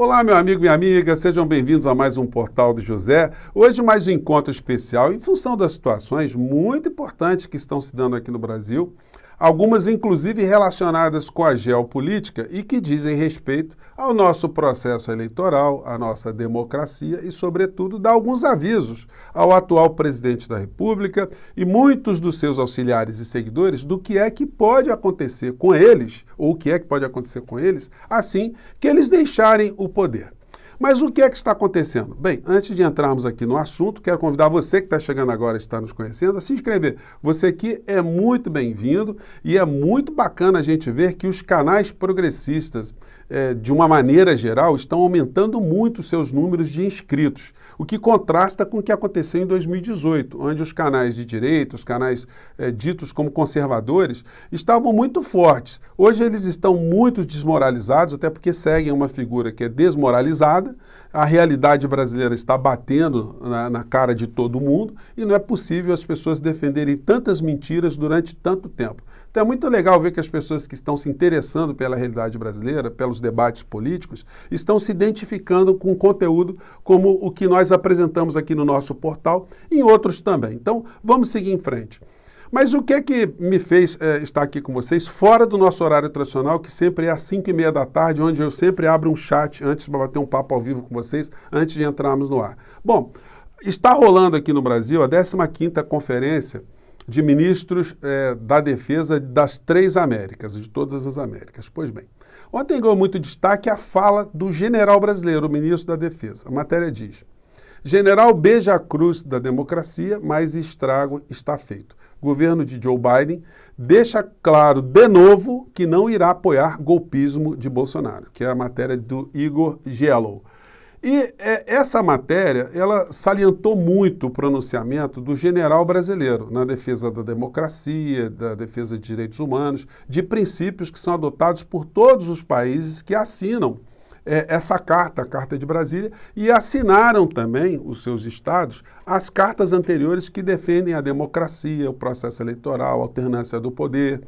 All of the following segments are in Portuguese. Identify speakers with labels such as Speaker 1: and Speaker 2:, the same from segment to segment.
Speaker 1: Olá, meu amigo e minha amiga, sejam bem-vindos a mais um Portal do José. Hoje mais um encontro especial em função das situações muito importantes que estão se dando aqui no Brasil, algumas inclusive relacionadas com a geopolítica e que dizem respeito ao nosso processo eleitoral, à nossa democracia e, sobretudo, dá alguns avisos ao atual presidente da República e muitos dos seus auxiliares e seguidores do que é que pode acontecer com eles, ou o que é que pode acontecer com eles, assim que eles deixarem o poder. Mas o que é que está acontecendo? Bem, antes de entrarmos aqui no assunto, quero convidar você que está chegando agora e está nos conhecendo a se inscrever. Você aqui é muito bem-vindo e é muito bacana a gente ver que os canais progressistas, de uma maneira geral, estão aumentando muito os seus números de inscritos, o que contrasta com o que aconteceu em 2018, onde os canais de direita, os canais ditos como conservadores, estavam muito fortes. Hoje eles estão muito desmoralizados, até porque seguem uma figura que é desmoralizada. A realidade brasileira está batendo na cara de todo mundo e não é possível as pessoas defenderem tantas mentiras durante tanto tempo. Então é muito legal ver que as pessoas que estão se interessando pela realidade brasileira, pelos debates políticos, estão se identificando com conteúdo como o que nós apresentamos aqui no nosso portal e em outros também. Então vamos seguir em frente. Mas o que é que me fez estar aqui com vocês, fora do nosso horário tradicional, que sempre é às 5h30 da tarde, onde eu sempre abro um chat antes para bater um papo ao vivo com vocês, antes de entrarmos no ar. Bom, está rolando aqui no Brasil a 15ª Conferência de Ministros da Defesa das Três Américas, de todas as Américas. Pois bem, ontem ganhou muito destaque a fala do general brasileiro, o ministro da Defesa. A matéria diz: general beija a cruz da democracia, mas estrago está feito. Governo de Joe Biden deixa claro de novo que não irá apoiar golpismo de Bolsonaro, que é a matéria do Igor Giello. E essa matéria, ela salientou muito o pronunciamento do general brasileiro na defesa da democracia, da defesa de direitos humanos, de princípios que são adotados por todos os países que assinam essa carta, a Carta de Brasília, e assinaram também, os seus estados, as cartas anteriores que defendem a democracia, o processo eleitoral, a alternância do poder,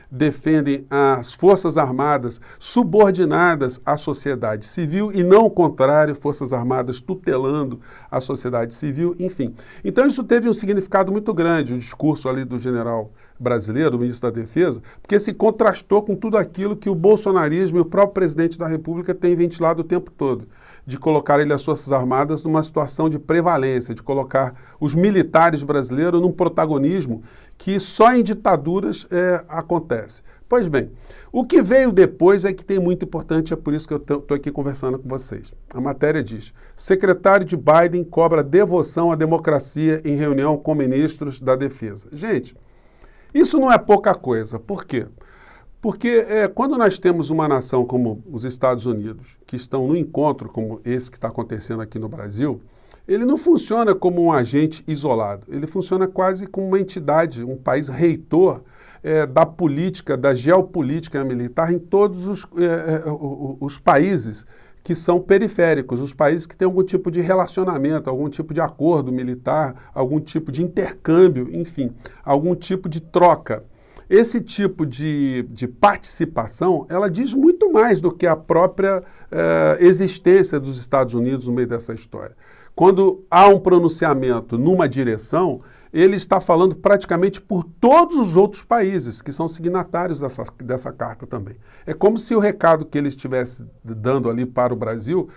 Speaker 1: defendem as Forças Armadas subordinadas à sociedade civil e não o contrário, Forças Armadas tutelando a sociedade civil, enfim. Então isso teve um significado muito grande, o discurso ali do general brasileiro, o ministro da Defesa, porque se contrastou com tudo aquilo que o bolsonarismo e o próprio presidente da República têm ventilado o tempo todo, de colocar as Forças Armadas numa situação de prevalência, de colocar os militares brasileiros num protagonismo que só em ditaduras acontece. Pois bem, o que veio depois é que tem muito importante, é por isso que eu estou aqui conversando com vocês. A matéria diz: secretário de Biden cobra devoção à democracia em reunião com ministros da Defesa. Gente, isso não é pouca coisa. Por quê? Porque quando nós temos uma nação como os Estados Unidos, que estão no encontro como esse que está acontecendo aqui no Brasil, ele não funciona como um agente isolado, ele funciona quase como uma entidade, um país reitor da política, da geopolítica militar em todos os países que são periféricos, os países que têm algum tipo de relacionamento, algum tipo de acordo militar, algum tipo de intercâmbio, enfim, algum tipo de troca. Esse tipo de participação, ela diz muito mais do que a própria existência dos Estados Unidos no meio dessa história. Quando há um pronunciamento numa direção, ele está falando praticamente por todos os outros países que são signatários dessa carta também. É como se o recado que ele estivesse dando ali para o Brasil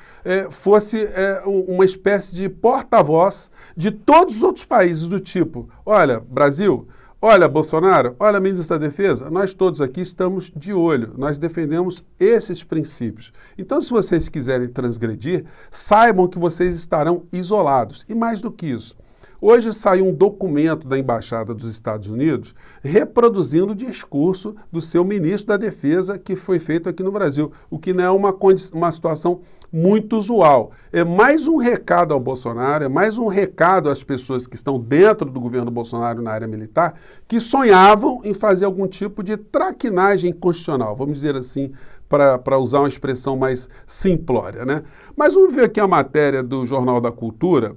Speaker 1: fosse uma espécie de porta-voz de todos os outros países, do tipo: olha, Brasil, olha, Bolsonaro, olha, ministro da Defesa, nós todos aqui estamos de olho, nós defendemos esses princípios. Então, se vocês quiserem transgredir, saibam que vocês estarão isolados. E mais do que isso, hoje saiu um documento da Embaixada dos Estados Unidos reproduzindo o discurso do seu ministro da Defesa que foi feito aqui no Brasil, o que não é uma situação muito usual. É mais um recado ao Bolsonaro, é mais um recado às pessoas que estão dentro do governo Bolsonaro na área militar, que sonhavam em fazer algum tipo de traquinagem constitucional, vamos dizer assim, para usar uma expressão mais simplória, né? Mas vamos ver aqui a matéria do Jornal da Cultura,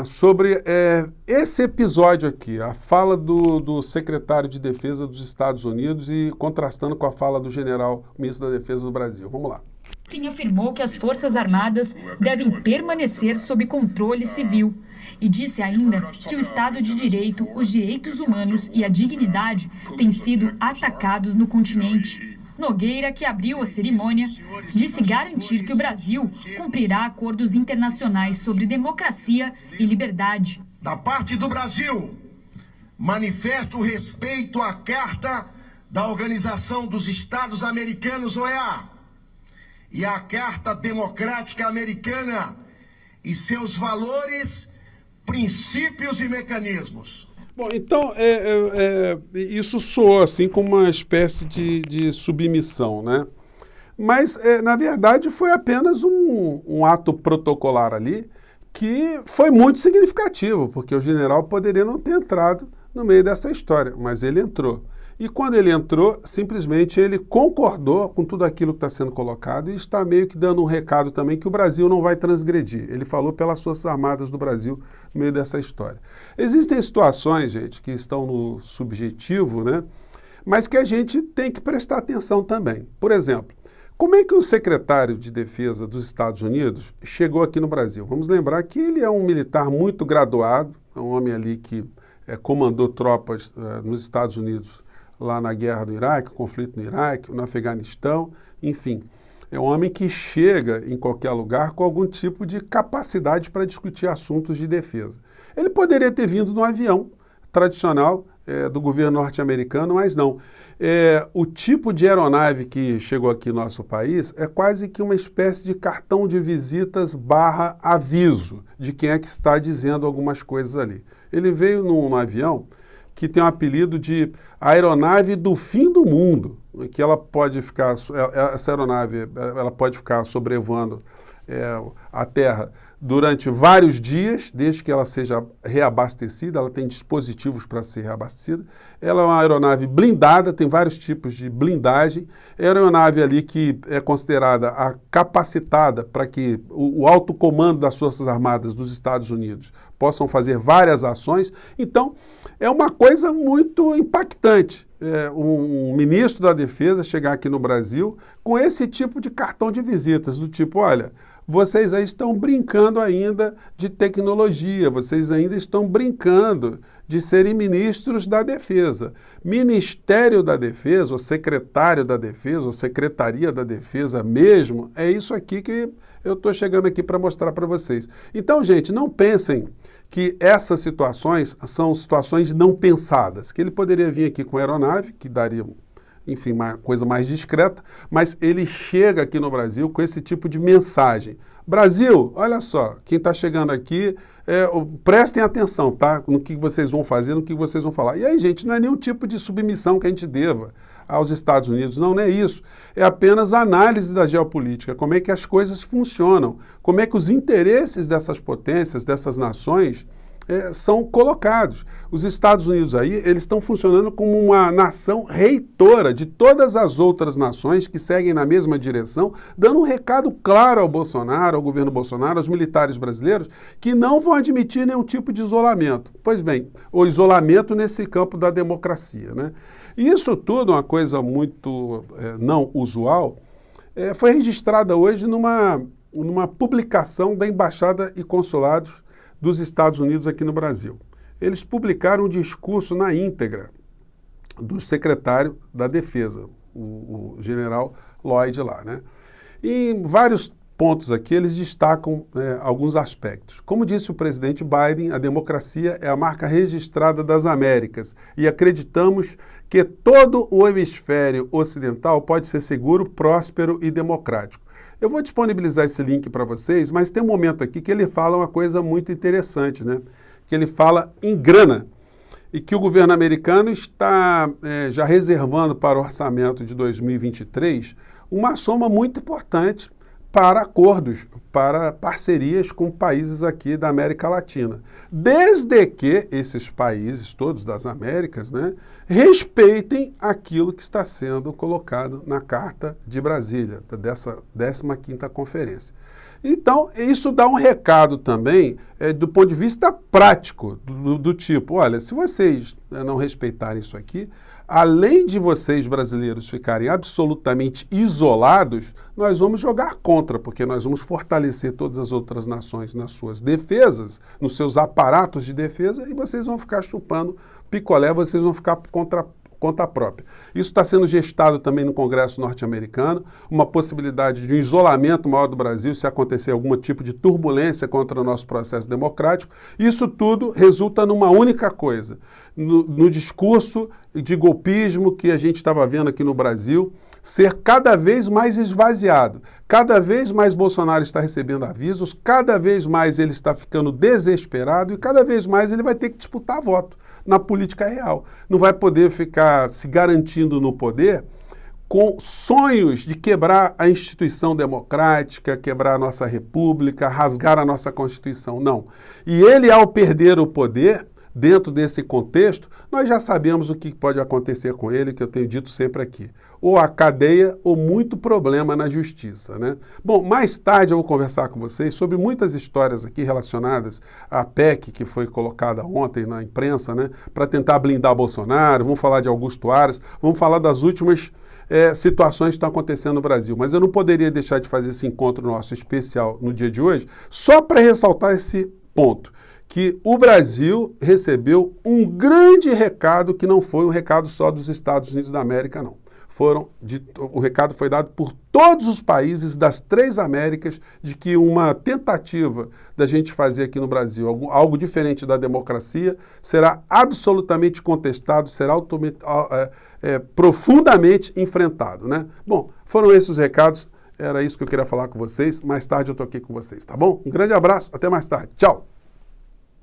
Speaker 1: sobre esse episódio aqui, a fala do secretário de Defesa dos Estados Unidos e contrastando com a fala do general, ministro da Defesa do Brasil. Vamos lá.
Speaker 2: Putin afirmou que as Forças Armadas devem permanecer sob controle civil e disse ainda que o Estado de Direito, os direitos humanos e a dignidade têm sido atacados no continente. Nogueira, que abriu a cerimônia, disse garantir que o Brasil cumprirá acordos internacionais sobre democracia e liberdade.
Speaker 3: Da parte do Brasil, manifesto respeito à Carta da Organização dos Estados Americanos, OEA, e à Carta Democrática Americana e seus valores, princípios e mecanismos.
Speaker 1: Bom, então, isso soa assim como uma espécie de submissão, né? Mas, na verdade, foi apenas um ato protocolar ali que foi muito significativo, porque o general poderia não ter entrado no meio dessa história, mas ele entrou. E quando ele entrou, simplesmente ele concordou com tudo aquilo que está sendo colocado e está meio que dando um recado também que o Brasil não vai transgredir. Ele falou pelas Forças Armadas do Brasil no meio dessa história. Existem situações, gente, que estão no subjetivo, né? Mas que a gente tem que prestar atenção também. Por exemplo, como é que o secretário de Defesa dos Estados Unidos chegou aqui no Brasil? Vamos lembrar que ele é um militar muito graduado, é um homem ali que comandou tropas nos Estados Unidos lá na guerra do Iraque, o conflito no Iraque, no Afeganistão, enfim. É um homem que chega em qualquer lugar com algum tipo de capacidade para discutir assuntos de defesa. Ele poderia ter vindo no avião tradicional do governo norte-americano, mas não. O tipo de aeronave que chegou aqui no nosso país é quase que uma espécie de cartão de visitas / aviso de quem é que está dizendo algumas coisas ali. Ele veio num avião que tem o apelido de aeronave do fim do mundo, que ela pode ficar, essa aeronave ela pode ficar sobrevoando a Terra durante vários dias, desde que ela seja reabastecida, ela tem dispositivos para ser reabastecida. Ela é uma aeronave blindada, tem vários tipos de blindagem. É uma aeronave ali que é considerada a capacitada para que o alto comando das Forças Armadas dos Estados Unidos possam fazer várias ações. Então, é uma coisa muito impactante. Um ministro da Defesa chegar aqui no Brasil com esse tipo de cartão de visitas, do tipo, olha, vocês aí estão brincando ainda de tecnologia, vocês ainda estão brincando de serem ministros da Defesa. Ministério da Defesa, ou secretário da Defesa, ou secretaria da Defesa mesmo, é isso aqui que eu estou chegando aqui para mostrar para vocês. Então, gente, não pensem que essas situações são situações não pensadas, que ele poderia vir aqui com aeronave, que daria, enfim, uma coisa mais discreta, mas ele chega aqui no Brasil com esse tipo de mensagem. Brasil, olha só, quem está chegando aqui, prestem atenção, tá? No que vocês vão fazer, no que vocês vão falar. E aí, gente, não é nenhum tipo de submissão que a gente deva aos Estados Unidos, não é isso. É apenas análise da geopolítica, como é que as coisas funcionam, como é que os interesses dessas potências, dessas nações, são colocados. Os Estados Unidos aí, eles estão funcionando como uma nação reitora de todas as outras nações que seguem na mesma direção, dando um recado claro ao Bolsonaro, ao governo Bolsonaro, aos militares brasileiros, que não vão admitir nenhum tipo de isolamento. Pois bem, o isolamento nesse campo da democracia, né? E isso tudo, uma coisa muito não usual, foi registrada hoje numa publicação da Embaixada e Consulados dos Estados Unidos aqui no Brasil. Eles publicaram um discurso na íntegra do secretário da Defesa, o general Lloyd lá, né? E em vários pontos aqui eles destacam alguns aspectos. Como disse o presidente Biden, a democracia é a marca registrada das Américas e acreditamos que todo o hemisfério ocidental pode ser seguro, próspero e democrático. Eu vou disponibilizar esse link para vocês, mas tem um momento aqui que ele fala uma coisa muito interessante, né? Que ele fala em grana e que o governo americano está já reservando para o orçamento de 2023 uma soma muito importante para acordos, para parcerias com países aqui da América Latina. Desde que esses países todos das Américas, né, respeitem aquilo que está sendo colocado na Carta de Brasília, dessa 15ª Conferência. Então, isso dá um recado também do ponto de vista prático, do tipo, olha, se vocês não respeitarem isso aqui, além de vocês brasileiros ficarem absolutamente isolados, nós vamos jogar contra, porque nós vamos fortalecer todas as outras nações nas suas defesas, nos seus aparatos de defesa, e vocês vão ficar chupando picolé, vocês vão ficar contra própria. Isso está sendo gestado também no Congresso norte-americano, uma possibilidade de um isolamento maior do Brasil se acontecer algum tipo de turbulência contra o nosso processo democrático. Isso tudo resulta numa única coisa, no discurso de golpismo que a gente estava vendo aqui no Brasil, ser cada vez mais esvaziado. Cada vez mais Bolsonaro está recebendo avisos, cada vez mais ele está ficando desesperado e cada vez mais ele vai ter que disputar voto na política real. Não vai poder ficar se garantindo no poder com sonhos de quebrar a instituição democrática, quebrar a nossa república, rasgar a nossa Constituição. Não. E ele, ao perder o poder, dentro desse contexto, nós já sabemos o que pode acontecer com ele, que eu tenho dito sempre aqui. Ou a cadeia ou muito problema na justiça, né? Bom, mais tarde eu vou conversar com vocês sobre muitas histórias aqui relacionadas à PEC que foi colocada ontem na imprensa, né? Para tentar blindar Bolsonaro, vamos falar de Augusto Aras, vamos falar das últimas situações que estão acontecendo no Brasil. Mas eu não poderia deixar de fazer esse encontro nosso especial no dia de hoje, só para ressaltar esse ponto, que o Brasil recebeu um grande recado que não foi um recado só dos Estados Unidos da América, não. O recado foi dado por todos os países das 3 Américas de que uma tentativa da gente fazer aqui no Brasil algo diferente da democracia será absolutamente contestado, será profundamente enfrentado, né? Bom, foram esses os recados, era isso que eu queria falar com vocês. Mais tarde eu estou aqui com vocês, tá bom? Um grande abraço, até mais tarde. Tchau!